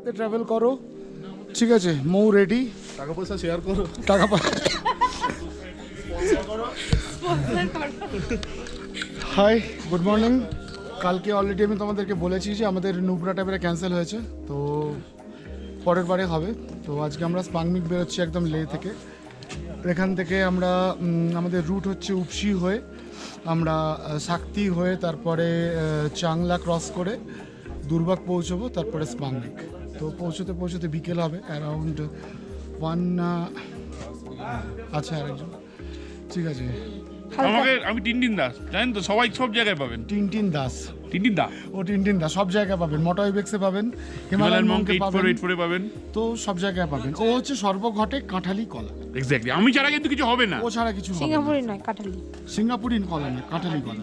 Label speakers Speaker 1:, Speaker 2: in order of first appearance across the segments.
Speaker 1: সাথে ট্রাভেল করো, ঠিক আছে? মৌ রেডি,
Speaker 2: টাকা পয়সা শেয়ার করো,
Speaker 1: টাকা হাই, গুড মর্নিং। কালকে অলরেডি আমি তোমাদেরকে বলেছি যে আমাদের নুব্রা ট্যাবেরা ক্যান্সেল হয়েছে, তো পরের বারে হবে। তো আজকে আমরা স্পাংমিক বেরোচ্ছি একদম লে থেকে। এখান থেকে আমরা আমাদের রুট হচ্ছে উপসি হয়ে, আমরা শাক্তি হয়ে তারপরে চাংলা ক্রস করে দুর্বাগ পৌঁছবো, তারপরে স্পাংমিক। তো পৌঁছতে পৌঁছতে বিকেল হবে অ্যারাউন্ড 1। আচ্ছা আরেকজন, ঠিক আছে।
Speaker 3: আমাকে আমি টিনটিন দাস, জানেন তো, সবাই সব জায়গায় পাবেন।
Speaker 1: টিনটিন দাস,
Speaker 3: টিনটিন দা,
Speaker 1: ও টিনটিন দাস সব জায়গায় পাবেন। মোটরওয়েবক্সে পাবেন, হিমালয়ান মঙ্কে পাবেন,
Speaker 3: 8 পাবেন,
Speaker 1: তো সব জায়গায় পাবেন। ও হচ্ছে সর্বঘটে কাঁঠালি কলা।
Speaker 3: এক্স্যাক্টলি। আমি ছাড়া কিন্তু কিছু হবে না।
Speaker 1: ও ছাড়া কিছু হবে না।
Speaker 4: সিঙ্গাপুরি নয়, কাটালি।
Speaker 1: সিঙ্গাপুরি কলা না, কাঁঠালি কলা।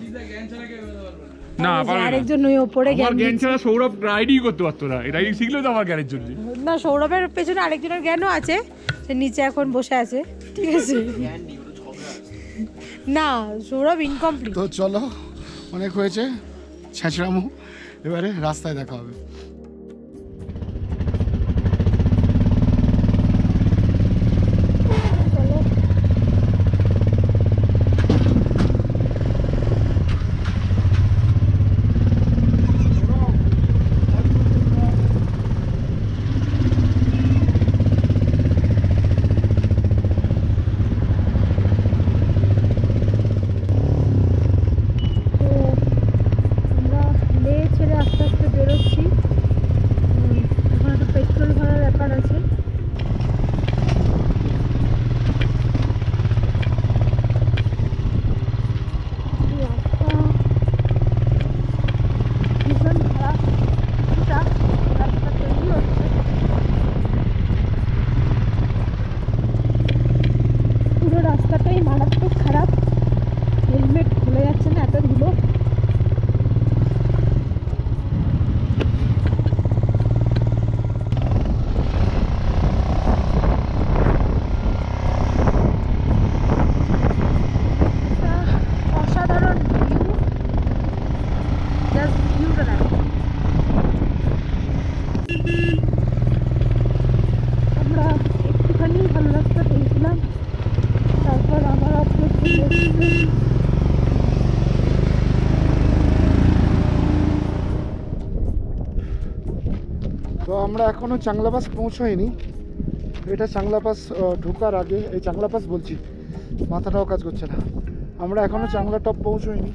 Speaker 3: না, পারবে না।
Speaker 4: আরেকজন ওই উপরে
Speaker 3: আমার জ্ঞান ছাড়া সৌরভ রাইডই করতে পারতো না। এটা শিখলেও তো আমার জ্ঞানের জন্য।
Speaker 4: না, সৌরভের পেছনে আরেকজনের জ্ঞানও আছে, সে নিচে এখন বসে আছে, ঠিক আছে? না, সৌরভ ইনকমপ্লিট।
Speaker 1: তো চলো, অনেক হয়েছে ছেঁচড়ামো, এবারে রাস্তায় দেখা হবে।
Speaker 4: রাস্তাটাই মারাত্মক খারাপ, হেলমেট খুলে যাচ্ছে না, এত ধুলো। অসাধারণ ভিউ, জাস্ট ভিউটা দেখো। আমরা একটুখানি ভালো রাস্তা পেয়েছিলাম, তারপর আমার আপনার
Speaker 1: তো আমরা এখনও চাংলা পাস পৌঁছাইনি। এটা চাংলা পাস ঢোকার আগে, এই চাংলা পাস বলছি, মাথাটাও কাজ করছে না। আমরা এখনও চাংলা টপ পৌঁছাইনি।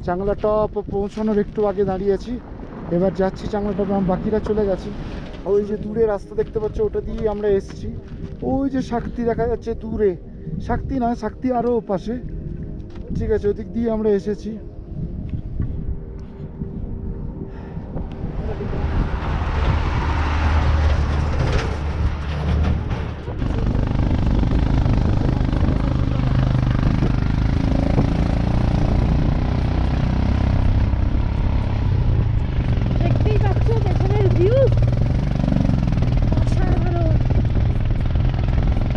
Speaker 1: চাংলা টপ পৌঁছানোর একটু আগে দাঁড়িয়েছি, এবার যাচ্ছি চাংলা টপে। বাকিরা চলে গেছি। ওই যে দূরে রাস্তা দেখতে পাচ্ছ, ওটা দিয়ে আমরা এসেছি। ওই যে শাক্তি দেখা যাচ্ছে দূরে, শাক্তি নয়, শাক্তি আরও পাশে, ঠিক আছে, ওদিক দিয়ে আমরা এসেছি।
Speaker 4: দেখতেই পাচ্ছ পেছনের ভিউ, অসাধারণ।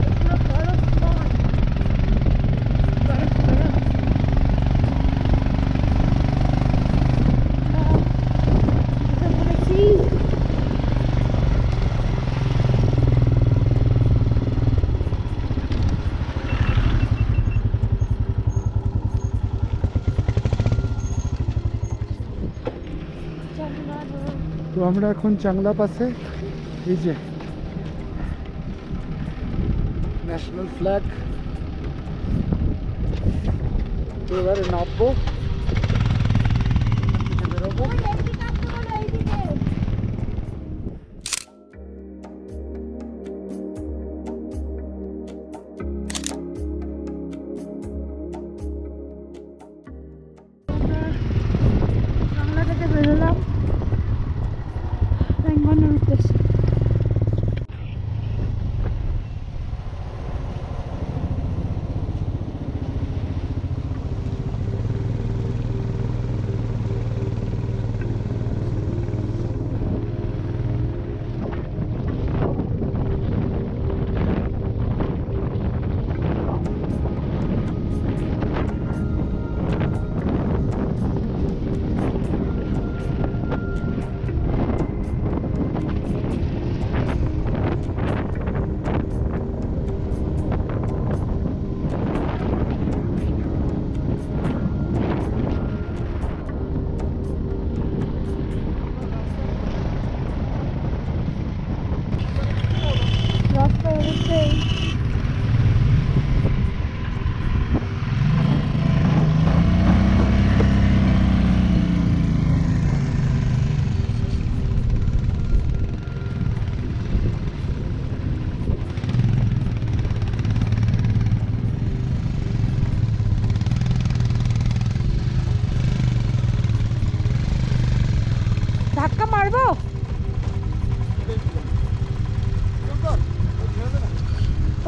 Speaker 4: এগুলো বরফ নয়, বরফ বরফ। বলেছি
Speaker 1: তো আমরা এখন চাংলা পাসে, এই যে ন্যাশনাল ফ্ল্যাগ, তো এবারে নামবো, বেরোবো।
Speaker 4: বাংলা থেকে বেরোলাম বেঙ্গলের উদ্দেশ্যে। রাস্তার অবস্থা এই। ধাক্কা মারবো?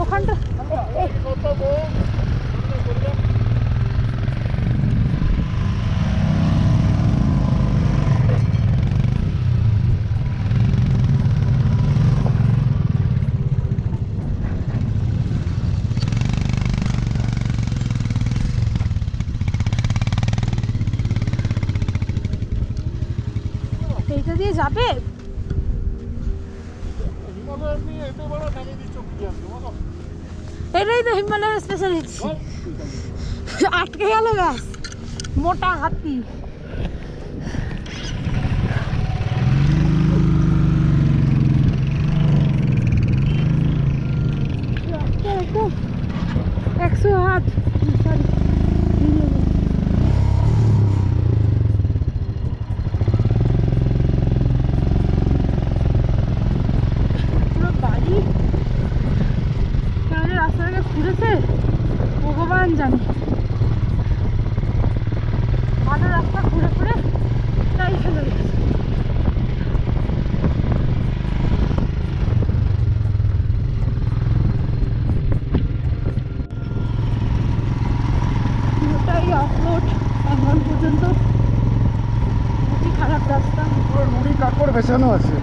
Speaker 4: ওখানটা এইটা দিয়ে যাবে? এটাই তো হিমালয়ের স্পেশালিটি। আটকে গেল ব্যাস, মোটা হাতি। একদম 100 হাত, সরি রাস্তাটাকে ঘুরেছে ভগবান জানে। ভালো রাস্তা ঘুরে ঘুরে তাই চলে গেছে। পুরোটাই অফরোড এখন পর্যন্ত। খুবই খারাপ রাস্তা,
Speaker 1: মুড়ি কাকড় বেছানো আছে।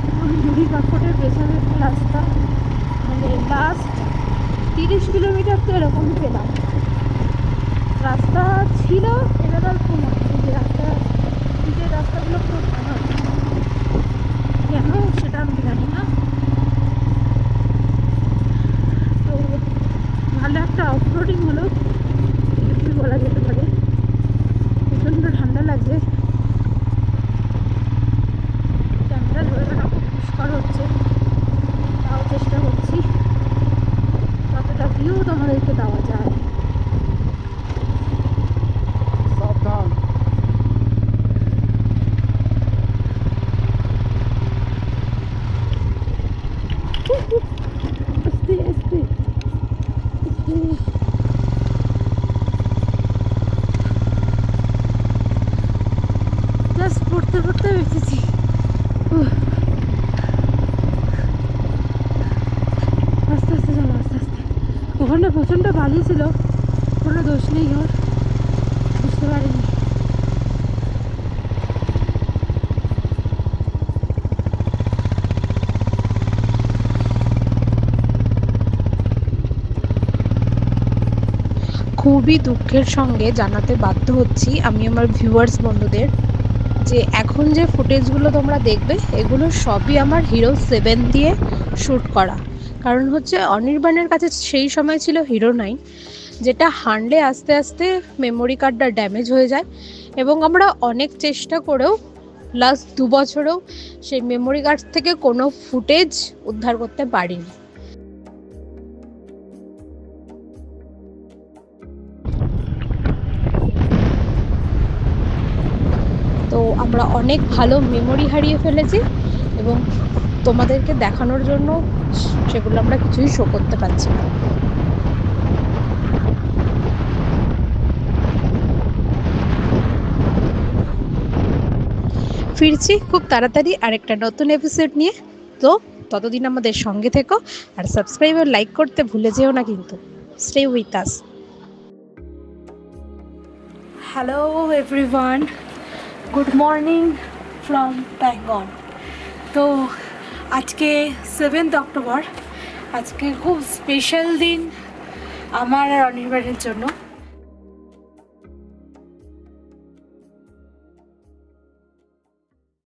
Speaker 4: মুড়ি কাকড়ের পেছনে রাস্তা। মানে লাস্ট 30 কিলোমিটার তো এরকমই পেলাম। রাস্তা ছিল, এবার আর কোনো যে রাস্তা, দিকের রাস্তাগুলো খুব খারাপ, কেন সেটা আমি জানি না। তো ভালো একটা অফরোডিং হলো কি বলা যেতে পারে। প্রচণ্ড ঠান্ডা লাগছে, ক্যামেরা ধরে রাখা খুব দুষ্কর হচ্ছে, তাও চেষ্টা করছি কতটা ভিউ তোমাদেরকে দেওয়া যায়।
Speaker 1: সাবধান।
Speaker 4: আস্তে আস্তে জাস্ট পড়তে পড়তে বেঁচেছি। আস্তে আস্তে চলো, আস্তে আস্তে। ওখানে প্রচণ্ড বালি ছিল, কোনো দোষ নেই ওর, বুঝতে পারিনি।
Speaker 2: খুবই দুঃখের সঙ্গে জানাতে বাধ্য হচ্ছি আমি আমার ভিউয়ার্স বন্ধুদের যে এখন যে ফুটেজগুলো তোমরা দেখবে এগুলো সবই আমার হিরো 7 দিয়ে শ্যুট করা। কারণ হচ্ছে অনির্বাণের কাছে সেই সময় ছিল হিরো 9, যেটা হানলে আস্তে আস্তে মেমোরি কার্ডটা ড্যামেজ হয়ে যায় এবং আমরা অনেক চেষ্টা করেও লাস্ট 2 বছরেও সেই মেমোরি কার্ড থেকে কোনো ফুটেজ উদ্ধার করতে পারিনি। তো আমরা অনেক ভালো মেমোরি হারিয়ে ফেলেছি এবং তোমাদেরকে দেখানোর জন্য সেগুলো আমরা কিছুই শো করতে পারছি না। ফিরছি খুব তাড়াতাড়ি আরেকটা নতুন এপিসোড নিয়ে। তো ততদিন আমাদের সঙ্গে থেকো আর সাবস্ক্রাইব আর লাইক করতে ভুলে যেও না কিন্তু। Stay with us. Hello everyone, good morning from Pangon. তো আজকে 7th অক্টোবর, আজকে খুব স্পেশাল দিন আমার আর অনির্বাণের জন্য।